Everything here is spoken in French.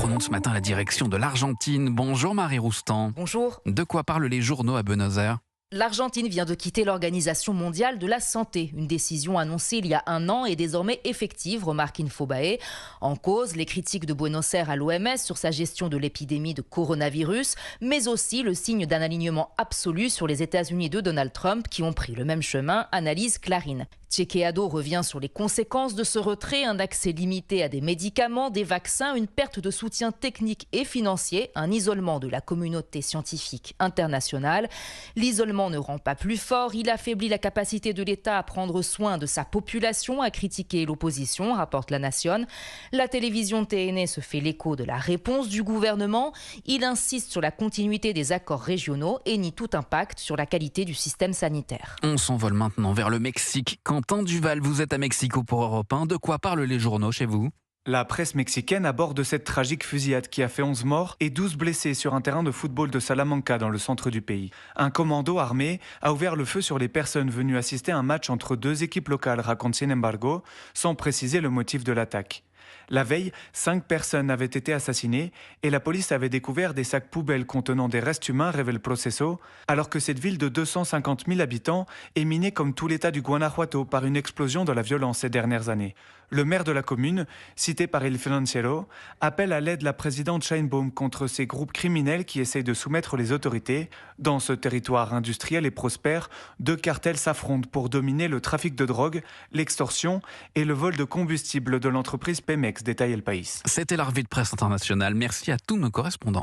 prenons ce matin la direction de l'Argentine. Bonjour Marie Roustan. Bonjour. De quoi parlent les journaux à Buenos Aires ? L'Argentine vient de quitter l'Organisation mondiale de la santé. Une décision annoncée il y a un an et désormais effective, remarque Infobae. En cause, les critiques de Buenos Aires à l'OMS sur sa gestion de l'épidémie de coronavirus, mais aussi le signe d'un alignement absolu sur les États-Unis de Donald Trump qui ont pris le même chemin, analyse Clarín. Chequeado revient sur les conséquences de ce retrait, un accès limité à des médicaments, des vaccins, une perte de soutien technique et financier, un isolement de la communauté scientifique internationale. L'isolement ne rend pas plus fort, il affaiblit la capacité de l'État à prendre soin de sa population, à critiquer l'opposition, rapporte La Nación. La télévision TN se fait l'écho de la réponse du gouvernement. Il insiste sur la continuité des accords régionaux et nie tout impact sur la qualité du système sanitaire. On s'envole maintenant vers le Mexique. Quentin Duval, vous êtes à Mexico pour Europe 1. De quoi parlent les journaux chez vous ? La presse mexicaine aborde cette tragique fusillade qui a fait 11 morts et 12 blessés sur un terrain de football de Salamanca dans le centre du pays. Un commando armé a ouvert le feu sur les personnes venues assister à un match entre deux équipes locales, raconte Sin Embargo, sans préciser le motif de l'attaque. La veille, 5 personnes avaient été assassinées et la police avait découvert des sacs poubelles contenant des restes humains, révèle Proceso, alors que cette ville de 250 000 habitants est minée comme tout l'État du Guanajuato par une explosion de la violence ces dernières années. Le maire de la commune, cité par El Financiero, appelle à l'aide la présidente Sheinbaum contre ces groupes criminels qui essayent de soumettre les autorités. Dans ce territoire industriel et prospère, 2 cartels s'affrontent pour dominer le trafic de drogue, l'extorsion et le vol de combustible de l'entreprise Pemex, détaille El País. C'était la revue de presse internationale. Merci à tous nos correspondants.